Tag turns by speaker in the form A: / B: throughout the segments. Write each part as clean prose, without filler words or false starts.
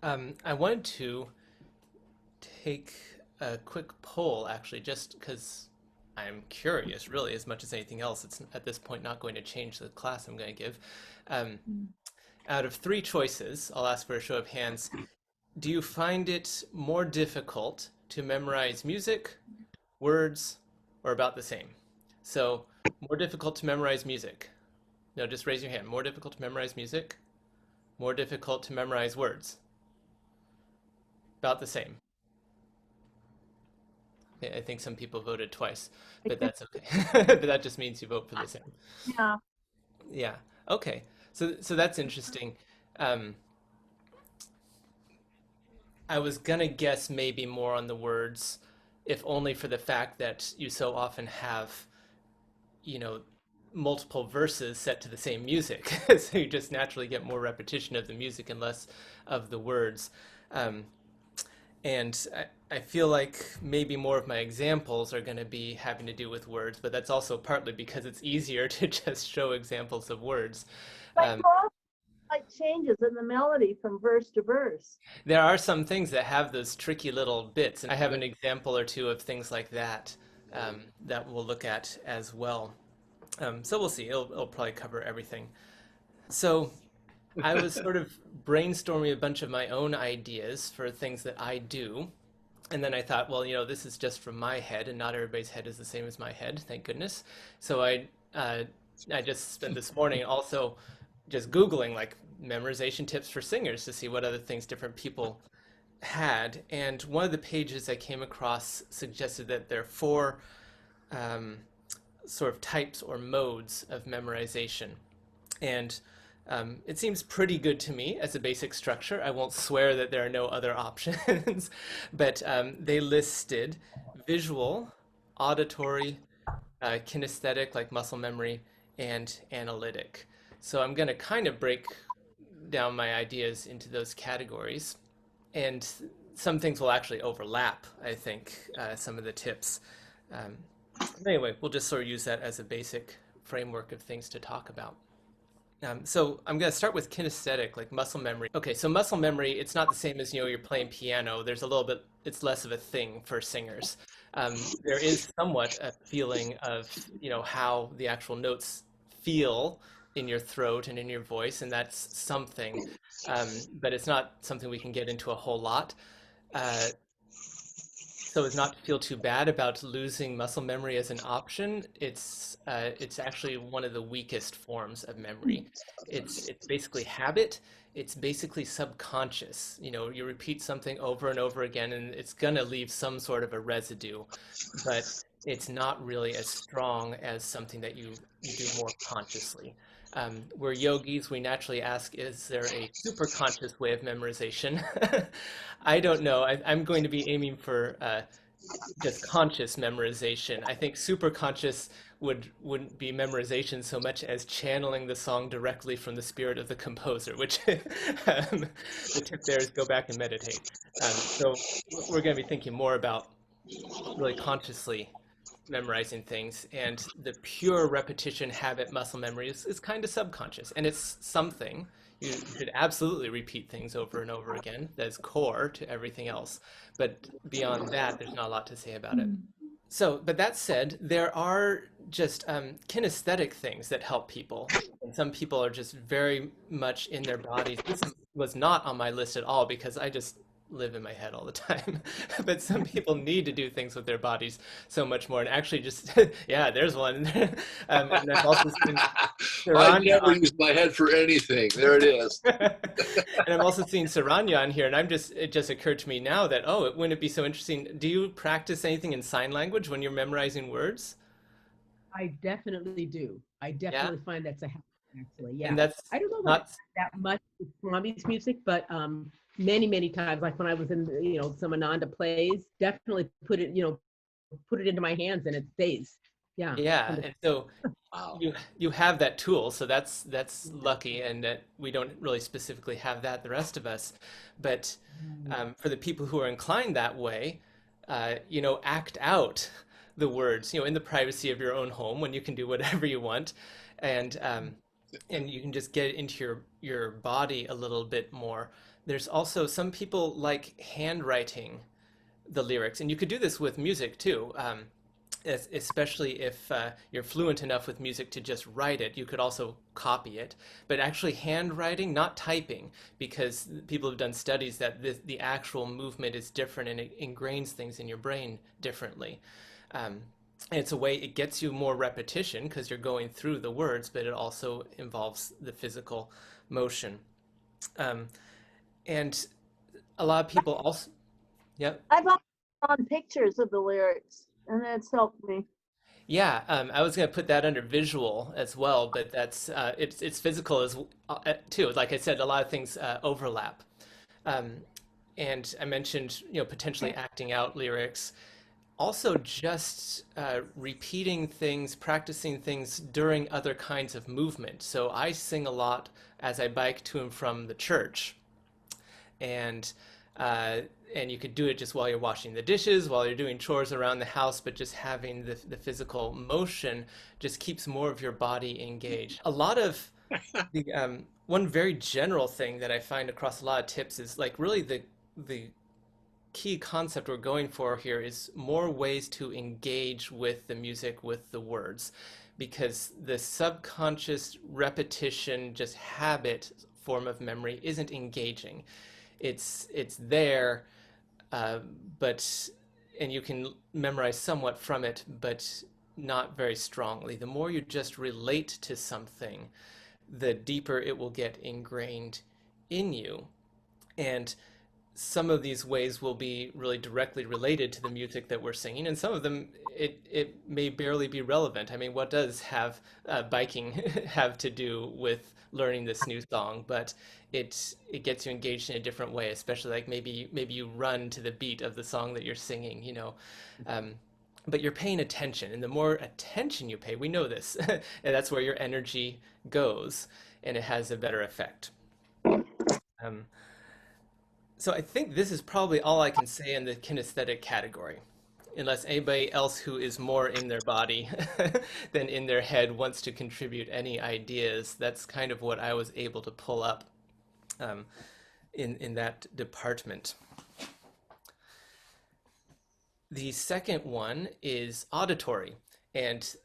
A: I wanted to take a quick poll, actually, just because I'm curious, really, as much as anything else. It's at this point not going to change the class I'm going to give. Um,
B: Mm.
A: Out of three choices, I'll ask for a show of hands. Do you find it more difficult to memorize music, words, or about the same? So, more difficult to memorize music. No, just raise your hand. More difficult to memorize music, more difficult to memorize words. About the same. I think some people voted twice, but that's okay. But that just means you vote for the same.
B: Yeah.
A: Yeah. Okay. So that's interesting. Um, I was gonna guess maybe more on the words, if only for the fact that you so often have, you know, multiple verses set to the same music. So you just naturally get more repetition of the music and less of the words. Um, And I feel like maybe more of my examples are going to be having to do with words, but that's also partly because it's easier to just show examples of words.
B: But
A: Um,
B: you also like changes in the melody from verse to verse.
A: there are some things that have those tricky little bits, and I have an example or two of things like that that we'll look at as well. So we'll see. It'll probably cover everything. So I was sort of brainstorming a bunch of my own ideas for things that I do. And then I thought, well, this is just from my head, and not everybody's head is the same as my head, thank goodness. So uh, I just spent this morning also just Googling like memorization tips for singers to see what other things different people had. And one of the pages I came across suggested that there are four um, sort of types or modes of memorization. And it seems pretty good to me as a basic structure. I won't swear that there are no other options, but they listed visual, auditory, kinesthetic, like muscle memory, and analytic. So I'm going to kind of break down my ideas into those categories. And some things will actually overlap, I think, some of the tips. Um, anyway, we'll just sort of use that as a basic framework of things to talk about. So I'm going to start with kinesthetic, like muscle memory. Okay, so muscle memory, it's not the same as, you're playing piano. There's a little bit, it's less of a thing for singers. There is somewhat a feeling of, how the actual notes feel in your throat and in your voice, and that's something. But it's not something we can get into a whole lot. Uh, so as not to feel too bad about losing muscle memory as an option, it's actually one of the weakest forms of memory. It's basically habit. It's basically subconscious. You repeat something over and over again, and it's gonna leave some sort of a residue, but it's not really as strong as something that you do more consciously. We're yogis. We naturally ask, is there a super conscious way of memorization? I don't know. I'm going to be aiming for just conscious memorization. I think super conscious wouldn't be memorization so much as channeling the song directly from the spirit of the composer, which the tip there is go back and meditate. So we're going to be thinking more about really consciously memorizing things, and the pure repetition habit muscle memory is kind of subconscious, and it's something you should absolutely repeat things over and over again. That's core to everything else, but beyond that there's not a lot to say about it.
B: Mm.
A: So, but that said, there are just kinesthetic things that help people. And some people are just very much in their bodies. Was not on my list at all because I just live in my head all the time. But some people need to do things with their bodies so much more. And actually, just, yeah, there's one. And I've also seen
C: I
A: Saranya
C: never use my head for anything. There it is.
A: and I'm also seeing Saranya on here, and it just occurred to me now that, oh, wouldn't it be so interesting? Do you practice anything in sign language when you're memorizing words?
D: I definitely do. I
A: Yeah,
D: definitely find that's a habit, actually.
A: and
D: Yeah.
A: that's
D: I don't know
A: not,
D: that much with Swami's music, but many, many times, like when I was in, some Ananda plays, definitely put it into my hands and it stays. Yeah.
A: yeah,
D: From the,
A: and so
C: Wow.
A: you have that tool, so that's lucky, and that we don't really specifically have that, the rest of us. But for the people who are inclined that way, act out the words, in the privacy of your own home when you can do whatever you want, and you can just get into your body a little bit more. There's also some people like handwriting the lyrics, and you could do this with music too. Especially if you're fluent enough with music to just write it, you could also copy it. But actually, handwriting, not typing, because people have done studies that the actual movement is different and it ingrains things in your brain differently. Um, and it's a way it gets you more repetition because you're going through the words, but it also involves the physical motion. Um, and a lot of people also, yep.
B: I've also drawn pictures of the lyrics, and that's helped me.
A: Yeah, I was going to put that under visual as well, but that's it's physical as too. Like I said, a lot of things overlap. Um, and I mentioned, potentially acting out lyrics. Also, just repeating things, practicing things during other kinds of movement. So I sing a lot as I bike to and from the church, and uh, and you could do it just while you're washing the dishes, while you're doing chores around the house, but just having the physical motion just keeps more of your body engaged. A lot of the one very general thing that I find across a lot of tips is like really the key concept we're going for here is more ways to engage with the music, with the words, because the subconscious repetition, just habit form of memory isn't engaging. It's there, uh, but and you can memorize somewhat from it, but not very strongly. The more you just relate to something, the deeper it will get ingrained in you. And some of these ways will be really directly related to the music that we're singing, and some of them it may barely be relevant. I mean, what does have biking have to do with learning this new song? But it gets you engaged in a different way, especially like maybe you run to the beat of the song that you're singing, um, but you're paying attention, and the more attention you pay, we know this, and that's where your energy goes, and it has a better effect. Um, So I think this is probably all I can say in the kinesthetic category, unless anybody else who is more in their body than in their head wants to contribute any ideas. That's kind of what I was able to pull up um, in that department. The second one is auditory, and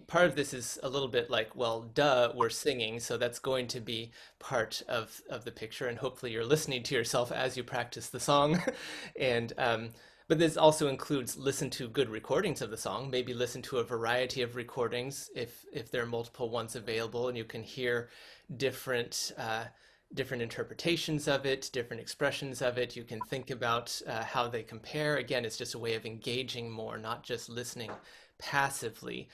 A: part of this is a little bit like, well, duh, we're singing, so that's going to be part of the picture, and hopefully you're listening to yourself as you practice the song. And but this also includes listen to good recordings of the song, maybe listen to a variety of recordings if there are multiple ones available, and you can hear different different interpretations of it, different expressions of it. You can think about how they compare. Again, it's just a way of engaging more, not just listening passively.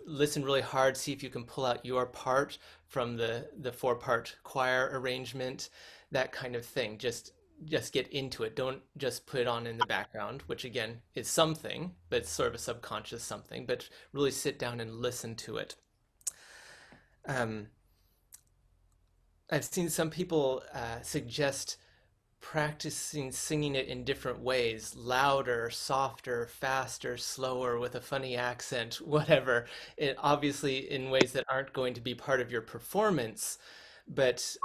A: Listen really hard, see if you can pull out your part from the four-part choir arrangement, that kind of thing. Just get into it. Don't just put it on in the background, which again is something, but it's sort of a subconscious something, but really sit down and listen to it. Um, I've seen some people suggest practicing singing it in different ways, louder, softer, faster, slower, with a funny accent, whatever. It obviously in ways that aren't going to be part of your performance. But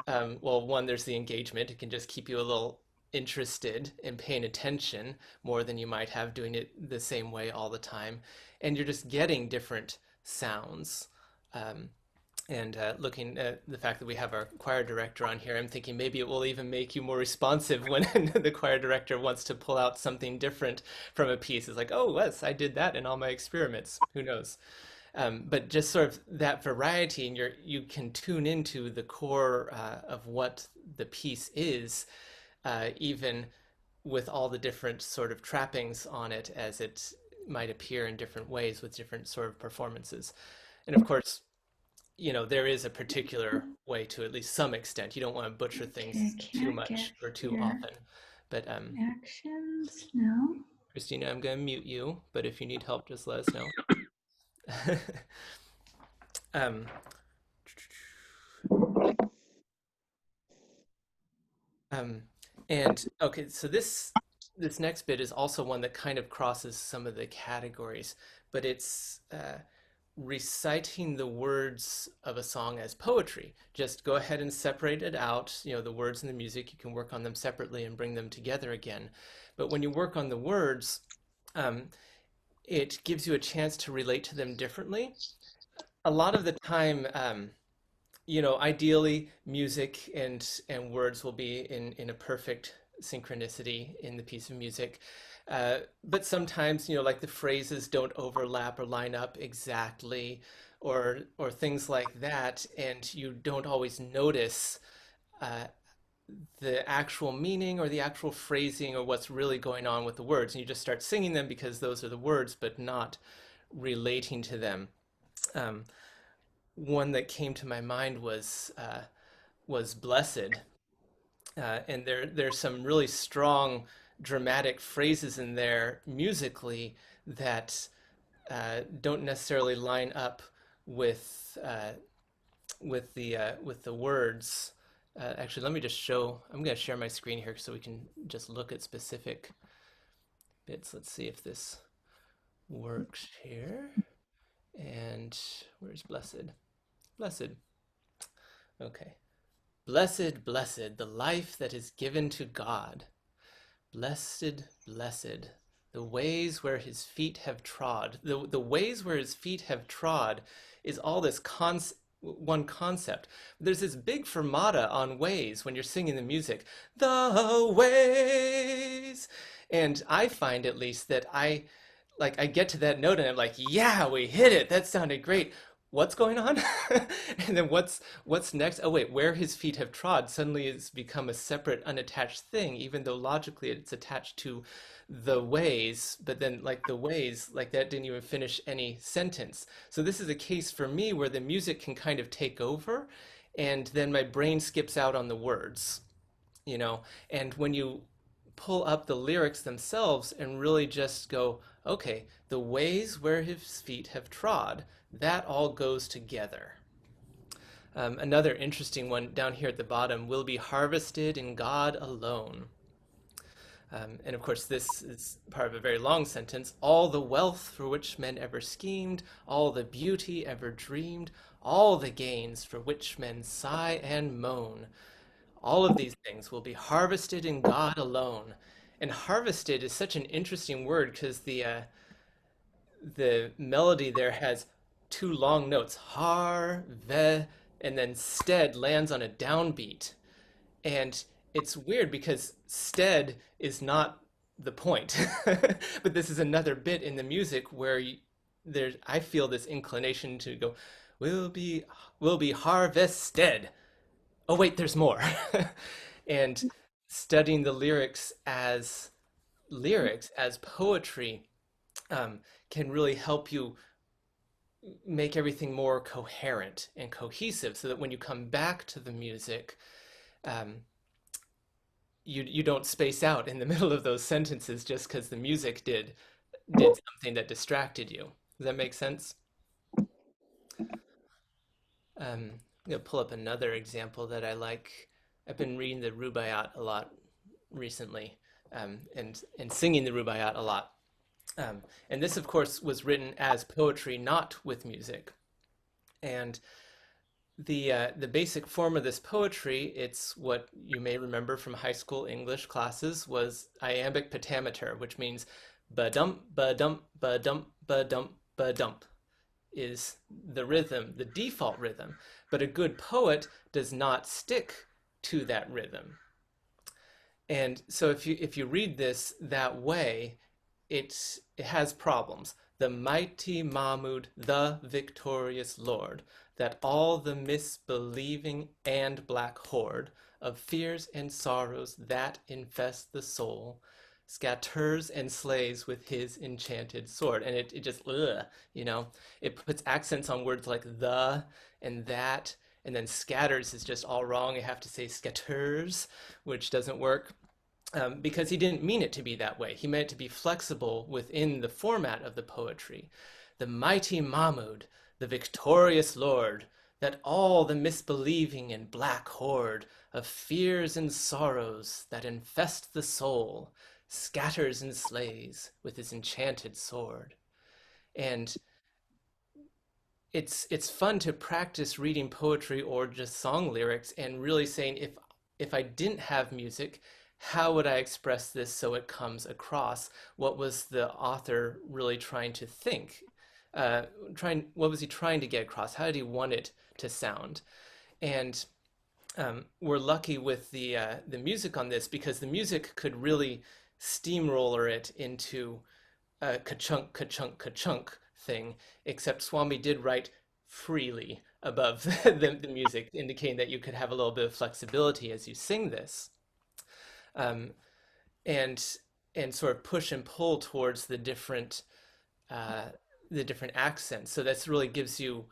A: well, one, there's the engagement. It can just keep you a little interested in paying attention more than you might have doing it the same way all the time. And you're just getting different sounds. Um, and looking at the fact that we have our choir director on here, I'm thinking maybe it will even make you more responsive when the choir director wants to pull out something different from a piece. It's like, oh, yes, I did that in all my experiments. Who knows? But just sort of that variety, and you can tune into the core of what the piece is, even with all the different sort of trappings on it as it might appear in different ways with different sort of performances. And of course, there is a particular way to at least some extent. You don't want to butcher
E: Okay,
A: things too
E: can I get
A: much or too
E: your
A: often. But
E: actions now?
A: Christina, I'm going to mute you, but if you need help, just let us know. um, um, and okay, so this next bit is also one that kind of crosses some of the categories, but it's reciting the words of a song as poetry. Just go ahead and separate it out. The words and the music, you can work on them separately and bring them together again. But when you work on the words, um, it gives you a chance to relate to them differently. A lot of the time, ideally, music and words will be in a perfect synchronicity in the piece of music. But sometimes, like the phrases don't overlap or line up exactly, or things like that, and you don't always notice uh, the actual meaning or the actual phrasing or what's really going on with the words, and you just start singing them because those are the words, but not relating to them. Um, One that came to my mind was blessed, and there's some really strong dramatic phrases in there musically that don't necessarily line up with with the words. Actually, let me just show. I'm going to share my screen here so we can just look at specific bits. Let's see if this works here. And where's blessed? Blessed. Okay. Blessed, blessed, the life that is given to God. Blessed, blessed, the ways where his feet have trod. The ways where his feet have trod is all this one concept. There's this big fermata on ways when you're singing the music. The ways. And I find at least that I get to that note and I'm like, yeah, we hit it. That sounded great. What's going on? And then what's next? Oh wait, where his feet have trod suddenly has become a separate unattached thing, even though logically it's attached to the ways, but then like the ways, like that didn't even finish any sentence. So this is a case for me where the music can kind of take over and then my brain skips out on the words, you know? And when you pull up the lyrics themselves and really just go, okay, the ways where his feet have trod, that all goes together. Another interesting one down here at the bottom will be harvested in God alone. And of course, this is part of a very long sentence. All the wealth for which men ever schemed, all the beauty ever dreamed, all the gains for which men sigh and moan, all of these things will be harvested in God alone. And harvested is such an interesting word because the melody there has two long notes, har, ve, and then stead lands on a downbeat. And it's weird because stead is not the point. But this is another bit in the music where there's I feel this inclination to go, will be will be harvested. Oh wait, there's more. And studying the lyrics as poetry um, can really help you make everything more coherent and cohesive so that when you come back to the music, um, you don't space out in the middle of those sentences just because the music did something that distracted you. Does that make sense? I'm gonna pull up another example that I like. I've been reading the Rubaiyat a lot recently, and singing the Rubaiyat a lot. And this, of course, was written as poetry, not with music. And the basic form of this poetry, it's what you may remember from high school English classes, was iambic pentameter, which means ba-dum, ba-dum, ba-dum, ba-dum, ba-dump is the rhythm, the default rhythm. But a good poet does not stick to that rhythm. And so if you read this that way, it has problems. The mighty Mahmud, the victorious Lord, that all the misbelieving and black horde of fears and sorrows that infest the soul scatters and slays with his enchanted sword. And it just, it puts accents on words like the and that, and then scatters is just all wrong. You have to say scatters, which doesn't work because he didn't mean it to be that way. He meant it to be flexible within the format of the poetry. The mighty Mahmud, the victorious Lord, that all the misbelieving and black horde of fears and sorrows that infest the soul scatters and slays with his enchanted sword. And it's fun to practice reading poetry or just song lyrics and really saying if I didn't have music, how would I express this so it comes across? What was the author really trying to think? Trying what was he trying to get across? How did he want it to sound? And we're lucky with the music on this because the music could really steamroller it into a ka-chunk, ka-chunk, ka-chunk thing, except Swami did write freely above the music, indicating that you could have a little bit of flexibility as you sing this. Um, and and sort of push and pull towards uh, the different accents. So this really gives you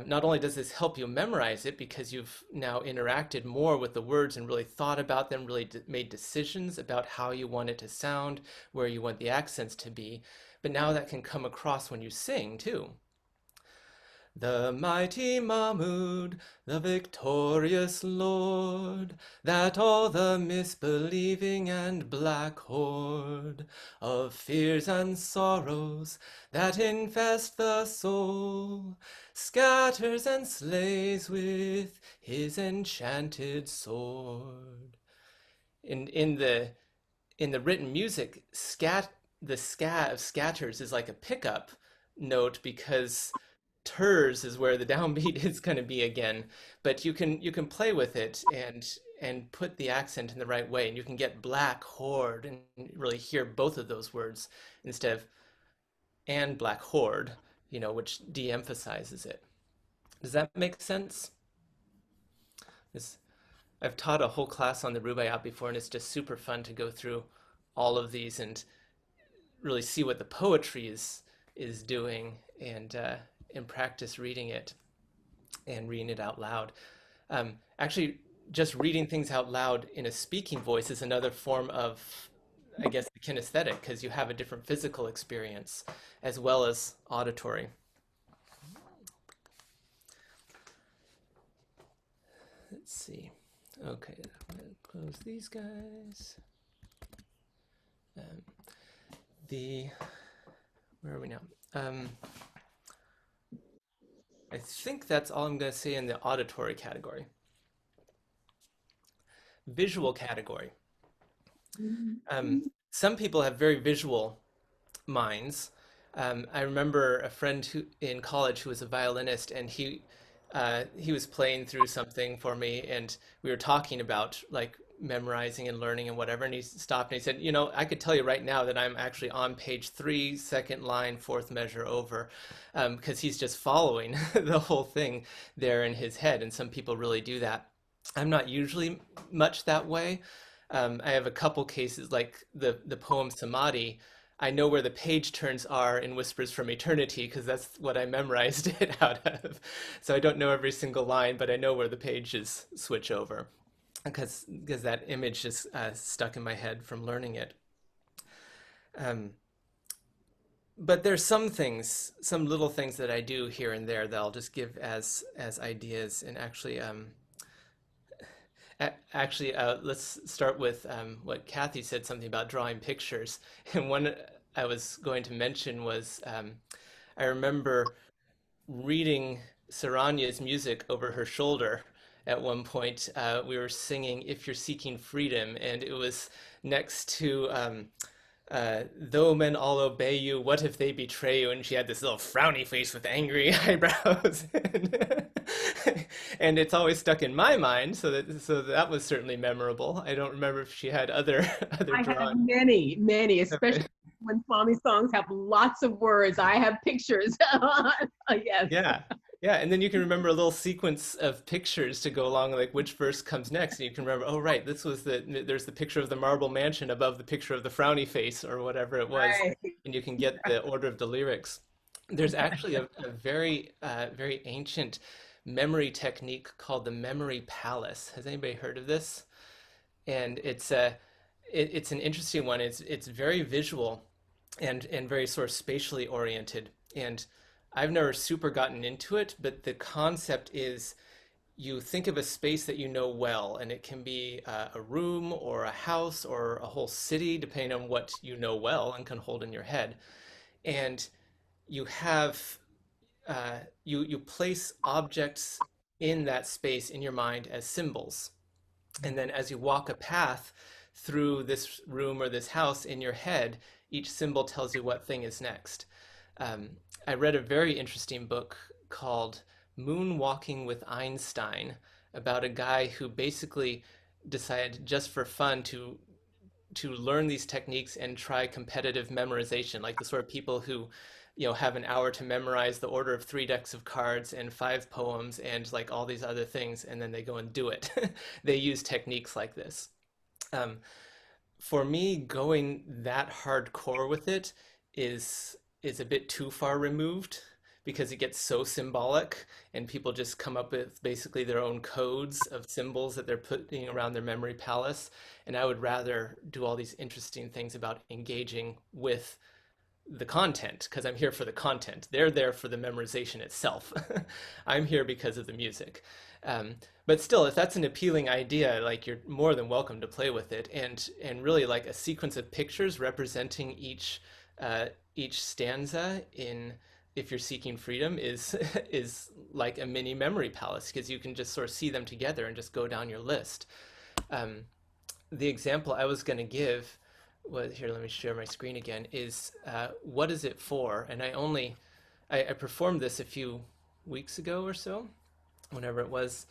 A: not only does this help you memorize it because you've now interacted more with the words and really thought about them, really made decisions about how you want it to sound, where you want the accents to be, but now that can come across when you sing too. The mighty Mahmud, the victorious Lord, that all the misbelieving and black horde of fears and sorrows that infest the soul scatters and slays with his enchanted sword. In the written music, the scat of scatters is like a pickup note because ters is where the downbeat is going to be again, but you can play with it and put the accent in the right way, and you can get black horde and really hear both of those words instead of and black horde, which de-emphasizes it. Does that make sense? This, I've taught a whole class on the Rubaiyat before, and it's just super fun to go through all of these and really see what the poetry is doing and practice reading it and reading it out loud. Actually, just reading things out loud in a speaking voice is another form of, I guess, the kinesthetic because you have a different physical experience as well as auditory. Let's see. Okay, I'm going to close these guys. Um, where are we now? I think that's all I'm going to say in the auditory category. Visual category. Some people have very visual minds. I remember a friend in college who was a violinist, and he was playing through something for me, and we were talking about like memorizing and learning and whatever. And he stopped and he said, I could tell you right now that I'm actually on page 3, second line, fourth measure over, because he's just following the whole thing there in his head. And some people really do that. I'm not usually much that way. I have a couple cases like the poem Samadhi. I know where the page turns are in Whispers from Eternity because that's what I memorized it out of. So I don't know every single line, but I know where the pages switch over because that image is stuck in my head from learning it. But there's some little things that I do here and there that I'll just give as ideas. And let's start with what Kathy said, something about drawing pictures. And one I was going to mention was I remember reading Saranya's music over her shoulder at one point. We were singing If You're Seeking Freedom, and it was next to though men all obey you, what if they betray you? And she had this little frowny face with angry eyebrows. And it's always stuck in my mind, so that was certainly memorable. I don't remember if she had other
D: I have
A: drawings.
D: many, especially
A: Okay.
D: when Swami songs have lots of words. I have pictures. Yes.
A: Yeah. Yeah, and then you can remember a little sequence of pictures to go along, like which verse comes next, and you can remember, oh right, there's the picture of the marble mansion above the picture of the frowny face or whatever it was,
D: Right.
A: and you can get the order of the lyrics. There's actually a very very ancient memory technique called the memory palace. Has anybody heard of this? And it's an interesting one. It's very visual and very sort of spatially oriented. And I've never super gotten into it, but the concept is you think of a space that you know well, and it can be a room or a house or a whole city, depending on what you know well and can hold in your head. And you have you place objects in that space in your mind as symbols. And then as you walk a path through this room or this house in your head, each symbol tells you what thing is next. Um, I read a very interesting book called Moonwalking with Einstein about a guy who basically decided just for fun to learn these techniques and try competitive memorization, like the sort of people who, have an hour to memorize the order of three decks of cards and five poems and like all these other things, and then they go and do it. They use techniques like this. Um, for me, going that hardcore with it is a bit too far removed because it gets so symbolic and people just come up with basically their own codes of symbols that they're putting around their memory palace. And I would rather do all these interesting things about engaging with the content because I'm here for the content. They're there for the memorization itself. I'm here because of the music. But still, if that's an appealing idea, like you're more than welcome to play with it, and really like a sequence of pictures representing each stanza in If You're Seeking Freedom is is like a mini memory palace because you can just sort of see them together and just go down your list. Um, the example I was going to give was here. Let me share my screen again. Is what is it for? And I performed this a few weeks ago or so, whenever it was,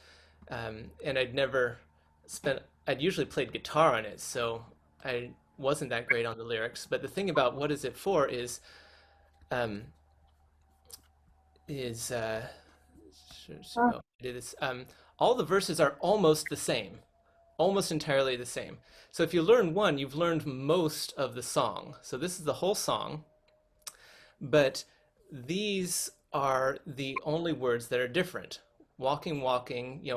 A: and I'd never spent. I'd usually played guitar on it, so I wasn't that great on the lyrics. But the thing about what is it for um, is
B: Oh,
A: it is all the verses are almost the same, almost entirely the same. So if you learn one, you've learned most of the song. So this is the whole song, but these are the only words that are different. Walking, walking,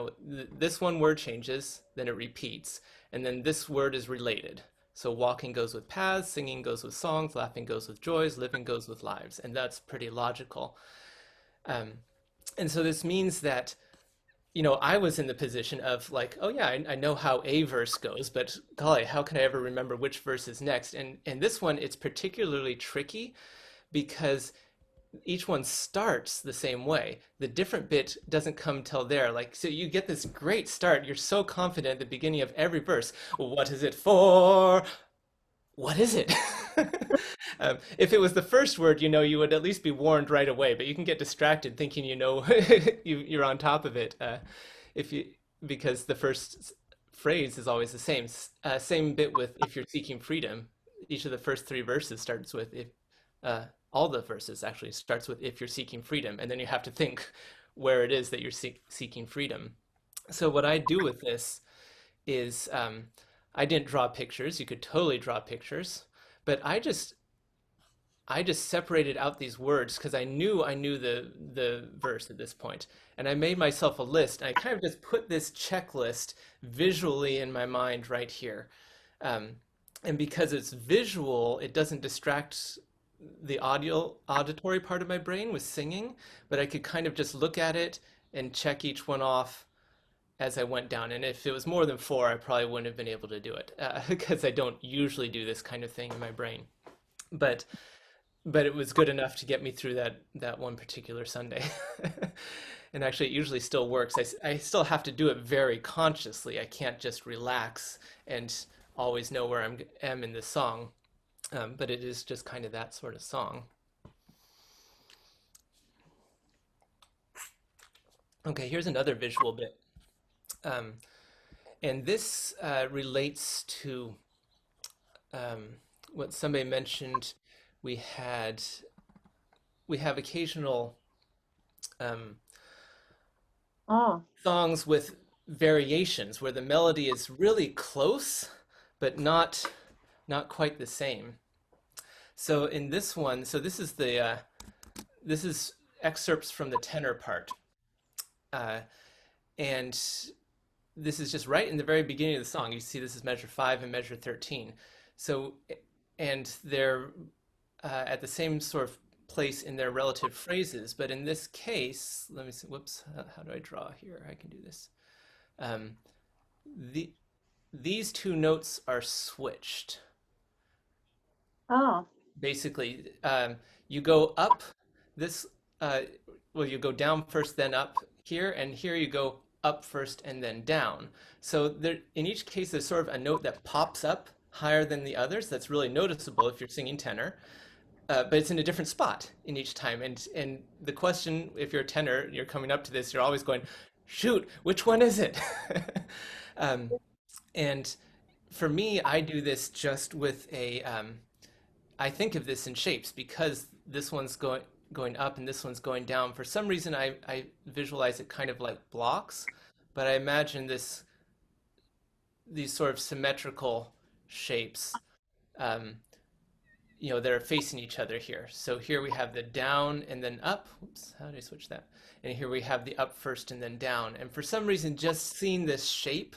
A: this one word changes, then it repeats, and then this word is related. So walking goes with paths, singing goes with songs, laughing goes with joys, living goes with lives, and that's pretty logical. Um, and so this means that I was in the position of like, oh yeah, I know how a verse goes, but golly, how can I ever remember which verse is next? And this one, it's particularly tricky because each one starts the same way. The different bit doesn't come till there. Like, so you get this great start. You're so confident at the beginning of every verse. What is it for? What is it? If it was the first word, you would at least be warned right away, but you can get distracted thinking you're on top of it. If you Because the first phrase is always the same. Same bit with if you're seeking freedom. Each of the first three verses starts with if. All the verses actually starts with if you're seeking freedom, and then you have to think where it is that you're seeking freedom. So what I do with this is I didn't draw pictures. You could totally draw pictures, but I just separated out these words because I knew the verse at this point, and I made myself a list. And I kind of just put this checklist visually in my mind right here, um, and because it's visual, it doesn't distract the auditory part of my brain with singing, but I could kind of just look at it and check each one off as I went down. And if it was more than four, I probably wouldn't have been able to do it because I don't usually do this kind of thing in my brain. But but it was good enough to get me through that one particular Sunday. And actually, it usually still works. I still have to do it very consciously. I can't just relax and always know where am in this song. But it is just kind of that sort of song. Okay, here's another visual bit. Um, and this relates to what somebody mentioned. We had we have occasional um,
B: oh,
A: songs with variations where the melody is really close, but not quite the same. So in this one, so this is excerpts from the tenor part, uh, and this is just right in the very beginning of the song. You see, this is measure 5 and measure 13. So, and they're at the same sort of place in their relative phrases, but in this case, let me see. Whoops, how do I draw here? I can do this. Um, the These two notes are switched.
B: oh,
A: Basically, you go up this uh, well, you go down first, then up here, and here you go up first and then down. So there, in each case, there's sort of a note that pops up higher than the others. That's really noticeable if you're singing tenor, but it's in a different spot in each time. And the question, if you're a tenor, you're coming up to this, you're always going, shoot, which one is it? um, and for me, I do this just with I think of this in shapes because this one's going up and this one's going down. For some reason, I visualize it kind of like blocks, but I imagine these sort of symmetrical shapes, um, that are facing each other here. So here we have the down and then up. Oops, how did I switch that? And here we have the up first and then down. And for some reason, just seeing this shape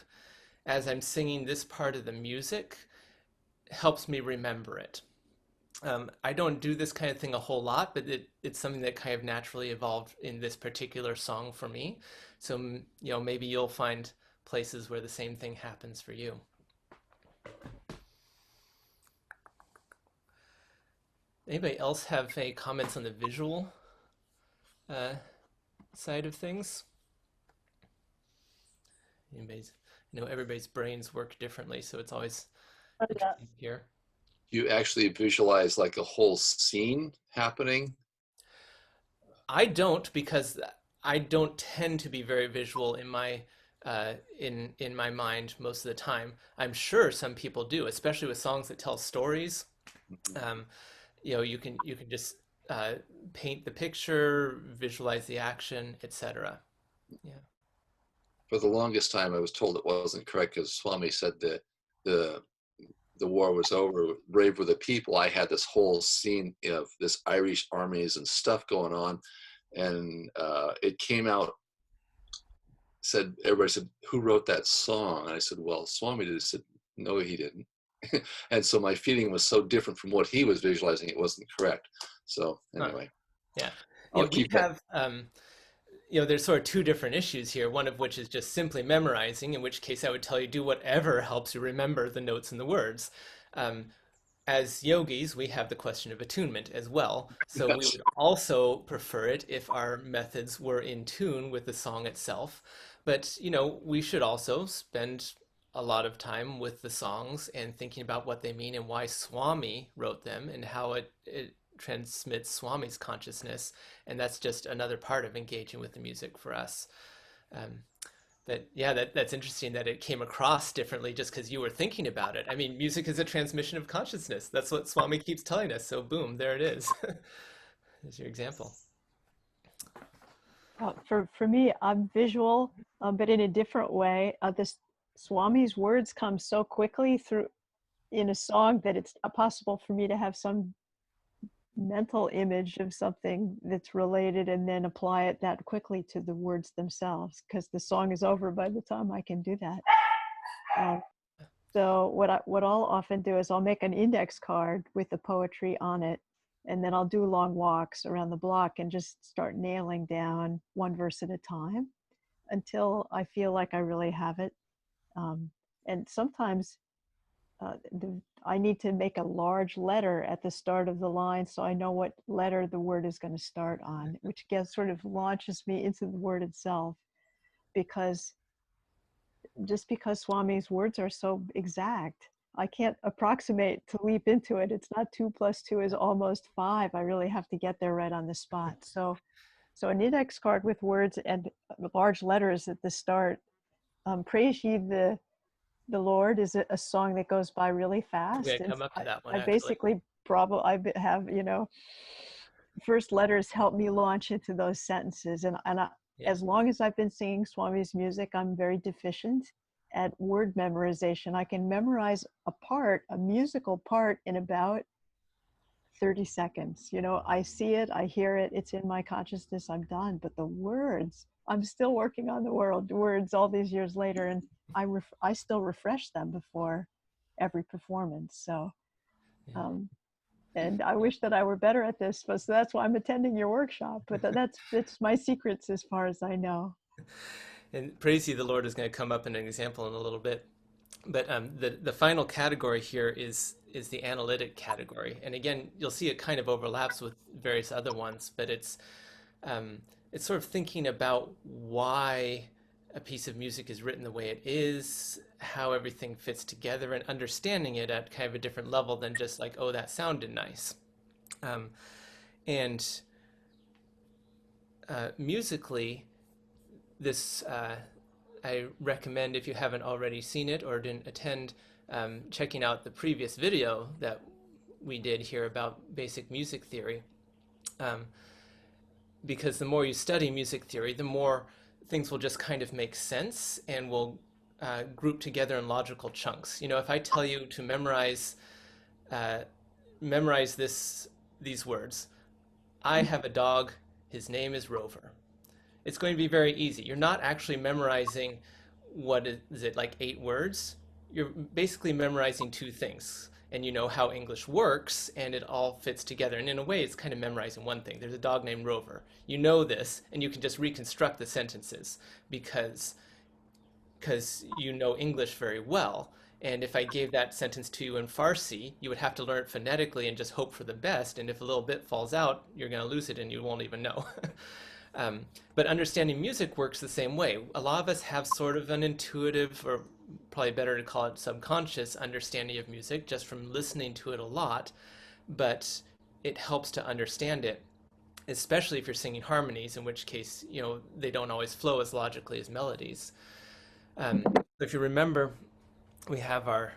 A: as I'm singing this part of the music helps me remember it. I don't do this kind of thing a whole lot, but it's something that kind of naturally evolved in this particular song for me. So, maybe you'll find places where the same thing happens for you. Anybody else have any comments on the visual uh, side of things? Everybody's brains work differently, so it's always interesting to hear.
C: You actually visualize like a whole scene happening?
A: I don't, because I don't tend to be very visual in my in my mind most of the time. I'm sure some people do, especially with songs that tell stories. Um, you can just paint the picture, visualize the action, etc. Yeah.
C: For the longest time, I was told it wasn't correct because Swami said that the the war was over, Brave Were the People, I had this whole scene of this Irish armies and stuff going on. And it came out, everybody said, who wrote that song? And I said, well, Swami did. He said, no, he didn't. And so my feeling was so different from what he was visualizing, it wasn't correct. So anyway,
A: yeah,
C: I'll
A: we
C: keep that.
A: have there's sort of two different issues here. One of which is just simply memorizing, in which case I would tell you do whatever helps you remember the notes and the words. Um, as yogis, we have the question of attunement as well. So we
C: Yes.
A: would also prefer it if our methods were in tune with the song itself. But, we should also spend a lot of time with the songs and thinking about what they mean and why Swami wrote them and how it transmits Swami's consciousness. And that's just another part of engaging with the music for us. Um, that's interesting that it came across differently just because you were thinking about it. I mean, music is a transmission of consciousness. That's what Swami keeps telling us. So boom, there it is. There's your example.
F: For me, I'm visual, but in a different way. This Swami's words come so quickly through in a song that it's possible for me to have some mental image of something that's related and then apply it that quickly to the words themselves, because the song is over by the time I can do that. So what I'll often do is I'll make an index card with the poetry on it, and then I'll do long walks around the block and just start nailing down one verse at a time until I feel like I really have it. And sometimes I need to make a large letter at the start of the line so I know what letter the word is going to start on, which sort of launches me into the word itself. Because Swami's words are so exact, I can't approximate to leap into it. It's not 2 + 2 is almost 5. I really have to get there right on the spot. So an index card with words and large letters at the start. Praise Ye the Lord is a song that goes by really
A: I'm
F: fast.
A: gonna
F: And
A: come up to that one
F: I
A: actually.
F: basically I have, first letters help me launch into those sentences. And
A: Yeah.
F: as long as I've been singing Swami's music, I'm very deficient at word memorization. I can memorize a musical part in about 30 seconds. I see it, I hear it, it's in my consciousness, I'm done. But the words, I'm still working on the words all these years later, and I still refresh them before every performance. So,
A: Yeah.
F: and I wish that I were better at this, but so that's why I'm attending your workshop. But it's my secrets as far as I know.
A: And Praise Ye the Lord is going to come up in an example in a little bit. But the final category here is the analytic category. And again, you'll see it kind of overlaps with various other ones, but it's it's sort of thinking about why a piece of music is written the way it is, how everything fits together, and understanding it at kind of a different level than just like, oh, that sounded nice. And musically, this I recommend, if you haven't already seen it or didn't attend, checking out the previous video that we did here about basic music theory. Because the more you study music theory, the more things will just kind of make sense and will group together in logical chunks. You know, if I tell you to memorize these words, I have a dog, his name is Rover. It's going to be very easy. You're not actually memorizing, what is it, like 8 words? You're basically memorizing 2 things. And you know how English works, and it all fits together. And in a way, it's kind of memorizing one thing. There's a dog named Rover. You know this, and you can just reconstruct the sentences because you know English very well. And if I gave that sentence to you in Farsi, you would have to learn it phonetically and just hope for the best. And if a little bit falls out, you're going to lose it and you won't even know. But understanding music works the same way. A lot of us have sort of an intuitive, or probably better to call it subconscious, understanding of music just from listening to it a lot, but it helps to understand it, especially if you're singing harmonies, in which case, you know, they don't always flow as logically as melodies. If you remember, we have our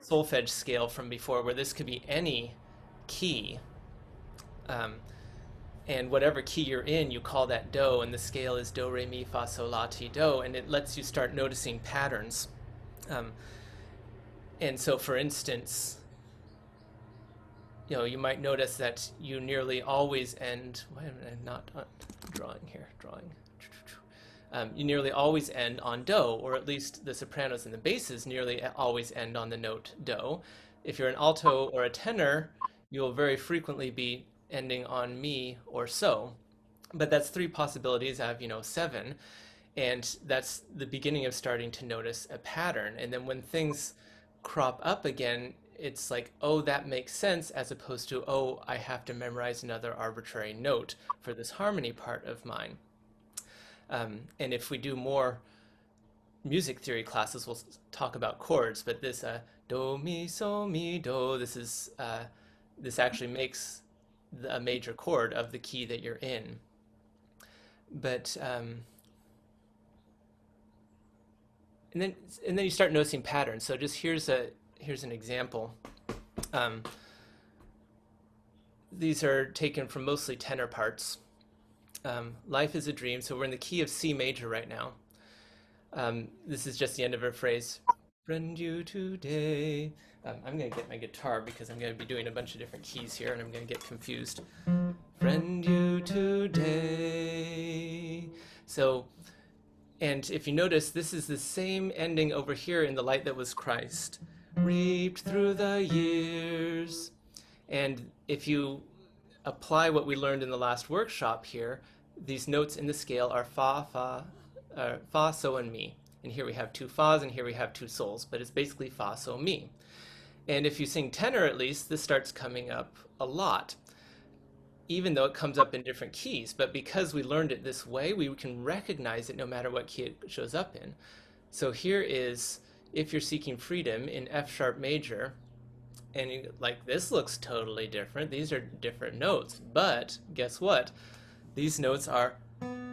A: solfege scale from before, where this could be any key. And whatever key you're in, you call that do, and the scale is do, re, mi, fa, sol, la, ti, do, and it lets you start noticing patterns. And so, for instance, you know, you might notice that you nearly always end, why am I not drawing here, you nearly always end on do, or at least the sopranos and the basses nearly always end on the note do. If you're an alto or a tenor, you'll very frequently be ending on mi or so. But that's 3 possibilities out of, you know, 7. And that's the beginning of starting to notice a pattern. And then when things crop up again, it's like, oh, that makes sense, as opposed to, oh, I have to memorize another arbitrary note for this harmony part of mine. And if we do more music theory classes, we'll talk about chords, but this do, mi, so, mi, do, this actually makes a major chord of the key that you're in. But and then you start noticing patterns. So just here's an example. These are taken from mostly tenor parts. Life is a dream. So we're in the key of C major right now. This is just the end of a phrase. Friend you today. I'm going to get my guitar because I'm going to be doing a bunch of different keys here and I'm going to get confused. Friend you today. So, and if you notice, this is the same ending over here in The Light That Was Christ. Reaped through the years. And if you apply what we learned in the last workshop here, these notes in the scale are fa, so, and mi. And here we have 2 fas and here we have 2 sols, but it's basically fa, so, mi. And if you sing tenor, at least, this starts coming up a lot, even though it comes up in different keys. But because we learned it this way, we can recognize it no matter what key it shows up in. So here is, if you're seeking freedom, in F sharp major, and like, this looks totally different. These are different notes, but guess what? These notes are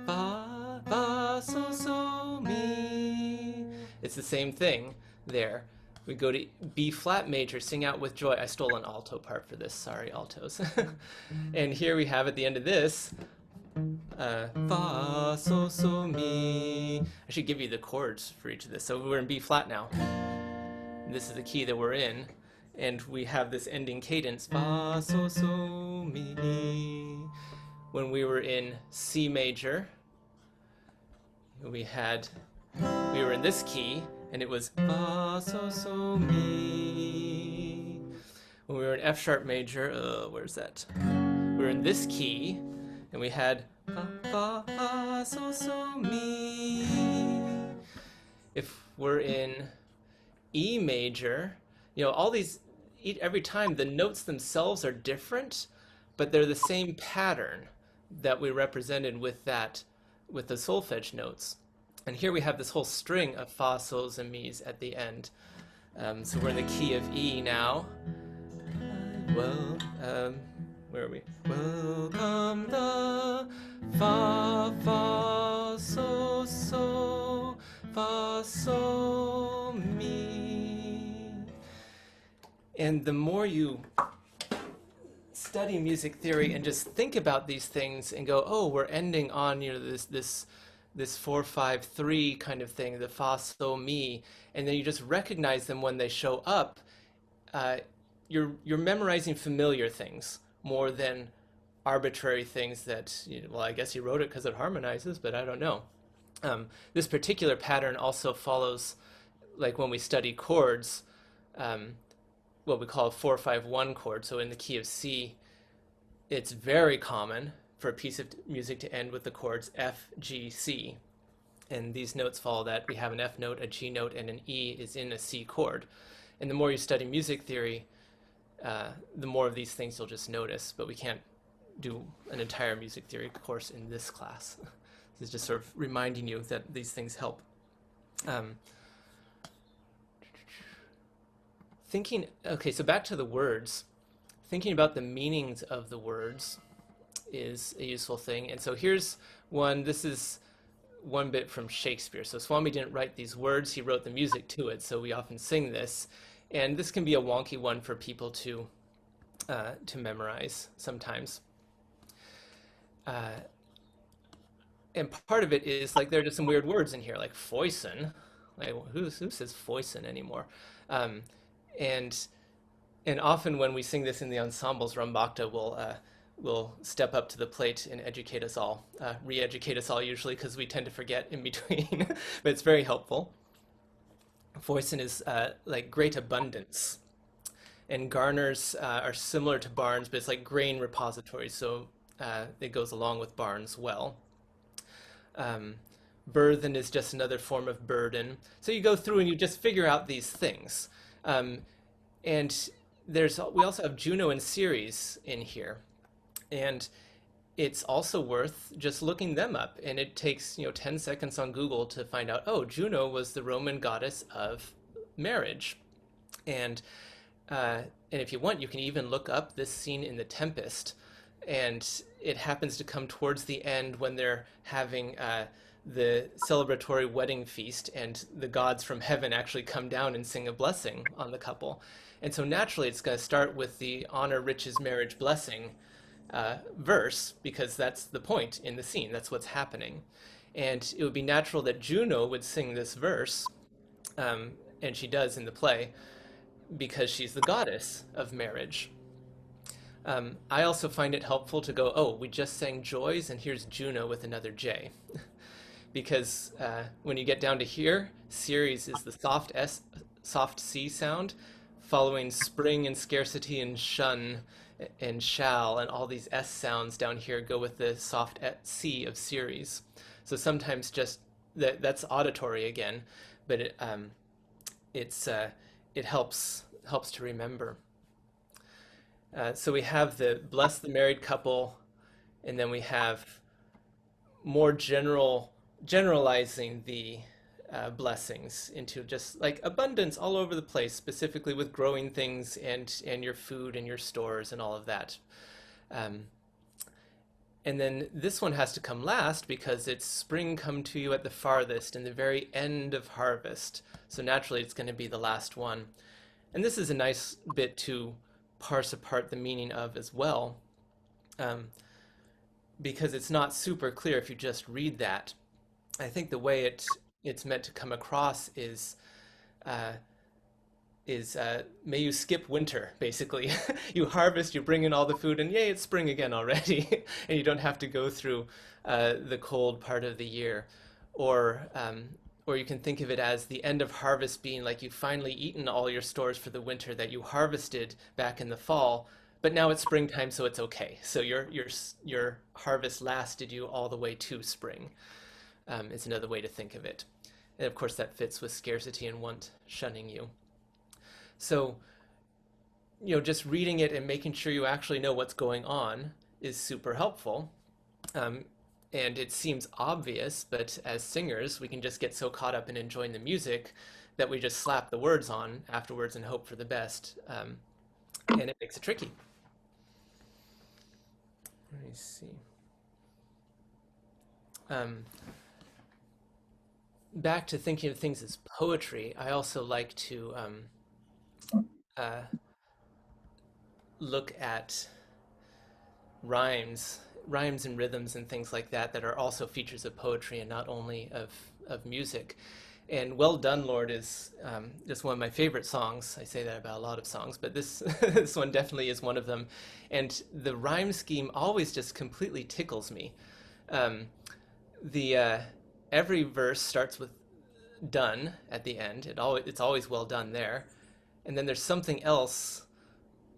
A: fa, fa, so, mi. It's the same thing there. We go to B flat major, sing out with joy. I stole an alto part for this, sorry, altos. And here we have at the end of this, fa, so, mi. I should give you the chords for each of this. So we're in B flat now. This is the key that we're in. And we have this ending cadence, fa, so, mi. When we were in C major, we were in this key, and it was fa, so, mi. When we were in F sharp major, where's that? We were in this key, and we had fa, so, mi. If we're in E major, you know, all these, every time the notes themselves are different, but they're the same pattern that we represented with with the solfege notes. And here we have this whole string of fa, sols, and mi's at the end. So we're in the key of E now. Well, where are we? Welcome the fa, fa, so, so, fa, so, mi. And the more you study music theory and just think about these things and go, oh, we're ending on, you know, this 4-5-3 kind of thing, the fa, so, mi, and then you just recognize them when they show up. You're memorizing familiar things more than arbitrary things that, you know, well, I guess you wrote it because it harmonizes, but I don't know. This particular pattern also follows, like when we study chords, what we call a 4-5-1 chord. So in the key of C, it's very common for a piece of music to end with the chords F, G, C. And these notes follow that. We have an F note, a G note, and an E is in a C chord. And the more you study music theory, the more of these things you'll just notice, but we can't do an entire music theory course in this class. This is just sort of reminding you that these things help. Okay, so back to the words. Thinking about the meanings of the words is a useful thing. And so here's one, this is one bit from Shakespeare. So Swami didn't write these words, he wrote the music to it, so we often sing this. And this can be a wonky one for people to memorize sometimes. And part of it is like there are just some weird words in here, like foison. Like who says foison anymore? And often when we sing this in the ensembles, Rambakta will step up to the plate and educate us all, re-educate us all usually because we tend to forget in between, but it's very helpful. Foison is like great abundance. And garners are similar to barns, but it's like grain repositories, so it goes along with barns well. Burthen is just another form of burden. So you go through and you just figure out these things. And we also have Juno and Ceres in here. And it's also worth just looking them up. And it takes 10 seconds on Google to find out, oh, Juno was the Roman goddess of marriage. And if you want, you can even look up this scene in The Tempest. And it happens to come towards the end when they're having the celebratory wedding feast, and the gods from heaven actually come down and sing a blessing on the couple. And so naturally, it's going to start with the honor, riches, marriage, blessing verse, because that's the point in the scene. That's what's happening. And it would be natural that Juno would sing this verse, and she does in the play, because she's the goddess of marriage. I also find it helpful to go, oh, we just sang joys, and here's Juno with another J. Because when you get down to here, Ceres is the soft C sound, following spring and scarcity and shun and shall, and all these S sounds down here go with the soft C of Ceres. So sometimes just that's auditory again, but it helps to remember. So we have the bless the married couple, and then we have more generalizing the blessings into just like abundance all over the place, specifically with growing things and your food and your stores and all of that. And then this one has to come last because it's spring come to you at the farthest and the very end of harvest. So naturally it's going to be the last one. And this is a nice bit to parse apart the meaning of as well, because it's not super clear if you just read that. I think the way it's meant to come across is may you skip winter, basically. You harvest, you bring in all the food, and yay, it's spring again already, and you don't have to go through the cold part of the year. Or you can think of it as the end of harvest being like you've finally eaten all your stores for the winter that you harvested back in the fall, but now it's springtime, so it's okay. So your harvest lasted you all the way to spring. Is another way to think of it. And of course that fits with scarcity and want shunning you. So just reading it and making sure you actually know what's going on is super helpful. Um, and it seems obvious, but as singers, we can just get so caught up in enjoying the music that we just slap the words on afterwards and hope for the best. And it makes it tricky. Let me see. Um, Back to thinking of things as poetry, I also like to uh, look at rhymes and rhythms and things like that that are also features of poetry and not only of music. And Well Done, Lord is just one of my favorite songs. I say that about a lot of songs, but this this one definitely is one of them. And the rhyme scheme always just completely tickles me. Um, the Every verse starts with done at the end. It's always well done there. And then there's something else.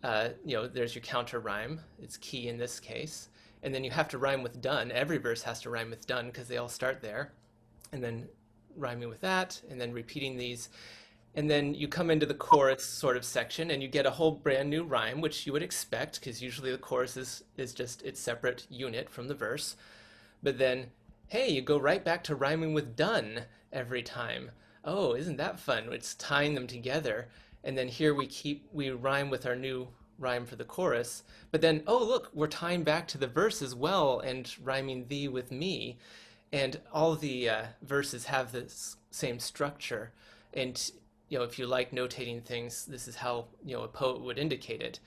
A: There's your counter rhyme. It's key in this case. And then you have to rhyme with done. Every verse has to rhyme with done because they all start there. And then rhyming with that, and then repeating these. And then you come into the chorus sort of section and you get a whole brand new rhyme, which you would expect because usually the chorus is just its separate unit from the verse. But then, hey, you go right back to rhyming with done every time. Oh, isn't that fun? It's tying them together. And then here we rhyme with our new rhyme for the chorus. But then, oh, look, we're tying back to the verse as well and rhyming thee with me. And all the verses have this same structure. And, if you like notating things, this is how, a poet would indicate it,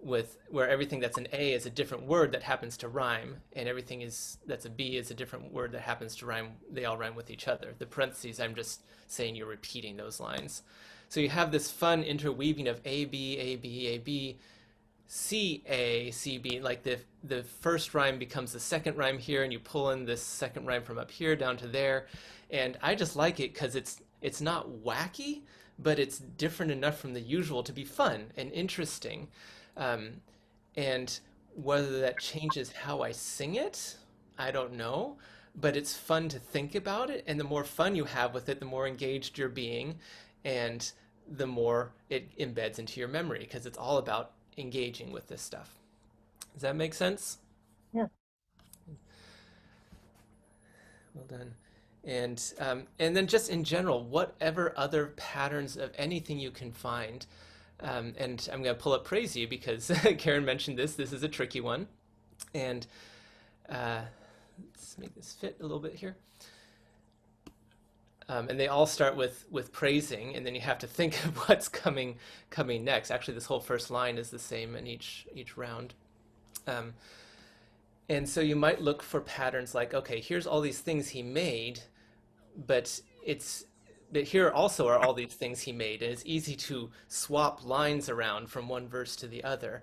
A: with where everything that's an A is a different word that happens to rhyme, and everything that's a B is a different word that happens to rhyme. They all rhyme with each other. The parentheses, I'm just saying you're repeating those lines. So you have this fun interweaving of A, B, A, B, A, B, C, A, C, B. Like the first rhyme becomes the second rhyme here, and you pull in this second rhyme from up here down to there. And I just like it because it's not wacky, but it's different enough from the usual to be fun and interesting. Um, and whether that changes how I sing it, I don't know. But it's fun to think about it, and the more fun you have with it, the more engaged you're being, and the more it embeds into your memory because it's all about engaging with this stuff. Does that make sense?
B: Yeah.
A: Well done. And then just in general, whatever other patterns of anything you can find. And I'm going to pull up Praise You because Karen mentioned this. This is a tricky one. And let's make this fit a little bit here. And they all start with praising, and then you have to think of what's coming next. Actually, this whole first line is the same in each round. And so you might look for patterns like, okay, here's all these things he made, but here also are all these things he made, and it's easy to swap lines around from one verse to the other.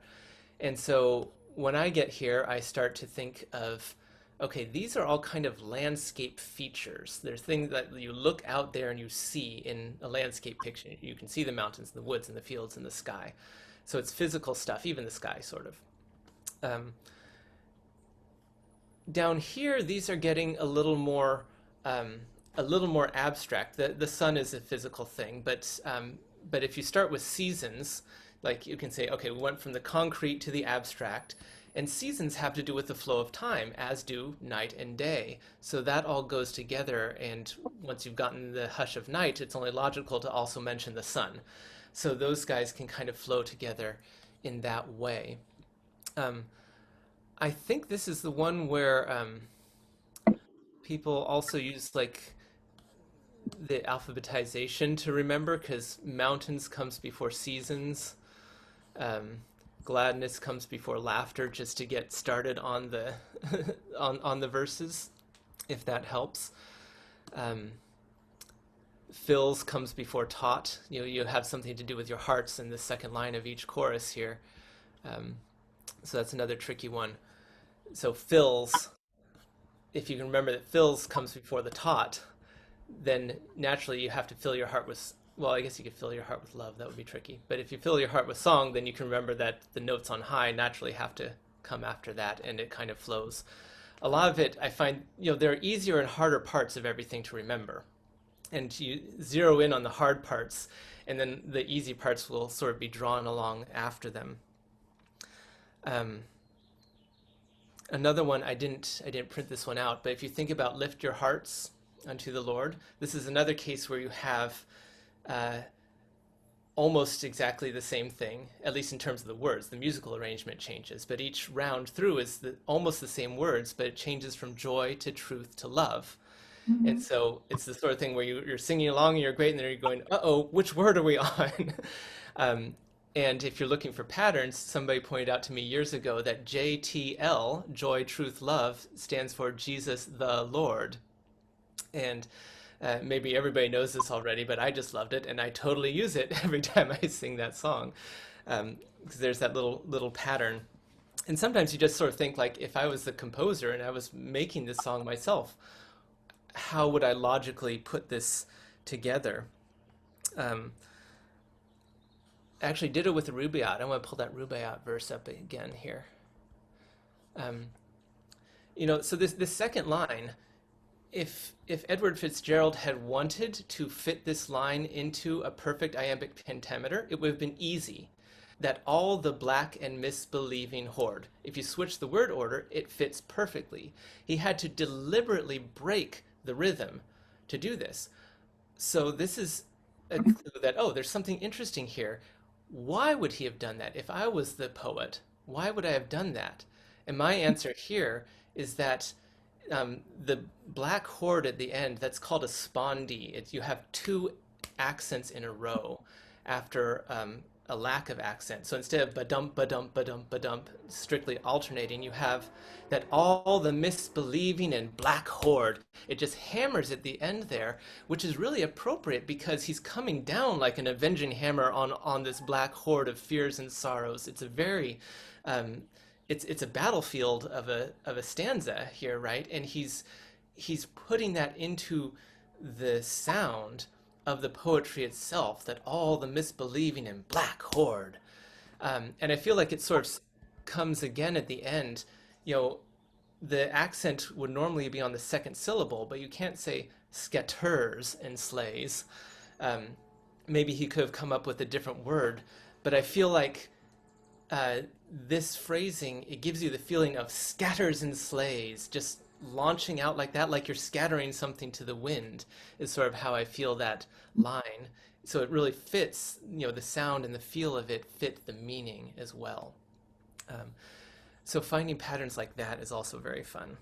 A: And so when I get here, I start to think of, okay, these are all kind of landscape features. There's things that you look out there and you see in a landscape picture. You can see the mountains, the woods, and the fields, and the sky. So it's physical stuff, even the sky, sort of. Down here, these are getting a little more abstract. The sun is a physical thing, but if you start with seasons, like you can say, okay, we went from the concrete to the abstract, and seasons have to do with the flow of time, as do night and day. So that all goes together, and once you've gotten the hush of night, it's only logical to also mention the sun. So those guys can kind of flow together in that way. I think this is the one where people also use like the alphabetization to remember, because mountains comes before seasons. Gladness comes before laughter, just to get started on the on the verses, if that helps. Fills comes before taught. You have something to do with your hearts in the second line of each chorus here. So that's another tricky one. So fills, if you can remember that fills comes before the taught, then naturally you have to fill your heart with, well, I guess you could fill your heart with love. That would be tricky. But if you fill your heart with song, then you can remember that the notes on high naturally have to come after that, and it kind of flows. A lot of it, I find, there are easier and harder parts of everything to remember. and you zero in on the hard parts, and then the easy parts will sort of be drawn along after them. Um, Another one, I didn't print this one out, but if you think about lift your hearts unto the Lord, this is another case where you have uh, almost exactly the same thing, at least in terms of the words. The musical arrangement changes, but each round through is almost the same words, but it changes from joy to truth to love. And so it's the sort of thing where you're singing along and you're great, and then you're going, uh-oh, which word are we on? um, and if you're looking for patterns, somebody pointed out to me years ago that JTL, joy, truth, love, stands for Jesus the Lord. And maybe everybody knows this already, but I just loved it, and I totally use it every time I sing that song, because there's that little pattern. And sometimes you just sort of think, like, if I was the composer and I was making this song myself, how would I logically put this together? Um, I actually did it with the Rubaiyat. I want to pull that Rubaiyat verse up again here. Um, so this second line, if Edward Fitzgerald had wanted to fit this line into a perfect iambic pentameter, it would have been easy. That all the black and misbelieving horde. If you switch the word order, it fits perfectly. He had to deliberately break the rhythm to do this. So this is a clue that, oh, there's something interesting here. Why would he have done that? If I was the poet, why would I have done that? And my answer here is that the black horde at the end, that's called a spondee. You have two accents in a row after a lack of accent. So instead of ba-dump, ba-dump, ba-dump, ba-dump, strictly alternating, you have that all the misbelieving and black horde. It just hammers at the end there, which is really appropriate because he's coming down like an avenging hammer on this black horde of fears and sorrows. It's a very it's a battlefield of a stanza here, right? And he's putting that into the sound of the poetry itself, that all the misbelieving and black horde. And I feel like it sort of comes again at the end. The accent would normally be on the second syllable, but you can't say scatters and slays. Maybe he could have come up with a different word, but I feel like this phrasing, it gives you the feeling of scatters and slays, just launching out like that, like you're scattering something to the wind, is sort of how I feel that line. So it really fits, the sound and the feel of it fit the meaning as well. So finding patterns like that is also very fun.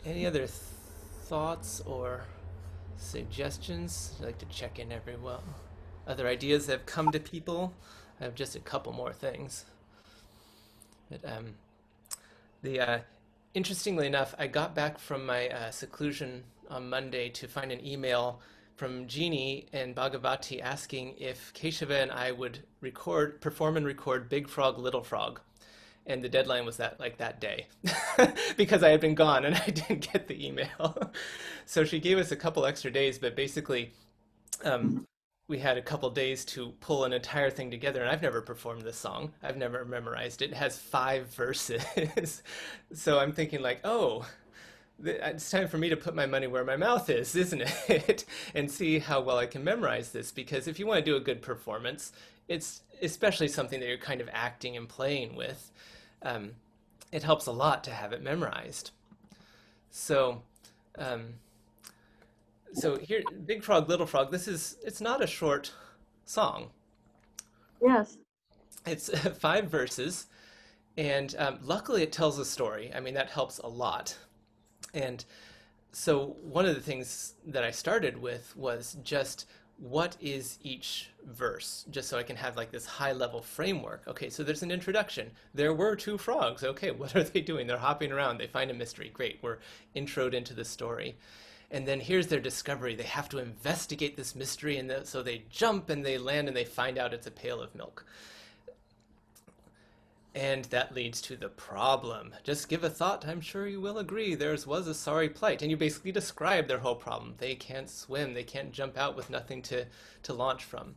A: Any other thoughts or suggestions? I'd like to check in everyone. Other ideas that have come to people? I have just a couple more things. But interestingly enough, I got back from my seclusion on Monday to find an email from Jeannie and Bhagavati asking if Keshava and I would perform and record Big Frog, Little Frog. And the deadline was that day because I had been gone and I didn't get the email. So she gave us a couple extra days, but basically we had a couple days to pull an entire thing together, and I've never performed this song. I've never memorized it. It has 5 verses. So I'm thinking like, oh, it's time for me to put my money where my mouth is, isn't it? And see how well I can memorize this, because if you want to do a good performance, it's especially something that you're kind of acting and playing with. It helps a lot to have it memorized. So here, Big Frog, Little Frog, it's not a short song.
B: Yes.
A: It's 5 verses, and luckily it tells a story. I mean, that helps a lot. And so one of the things that I started with was just what is each verse, just so I can have like this high level framework. Okay, so there's an introduction. There were 2 frogs. Okay, what are they doing? They're hopping around. They find a mystery. Great, we're introed into the story. And then here's their discovery. They have to investigate this mystery, and so they jump and they land and they find out it's a pail of milk. And that leads to the problem. Just give a thought, I'm sure you will agree, theirs was a sorry plight. And you basically describe their whole problem. They can't swim, they can't jump out with nothing to launch from.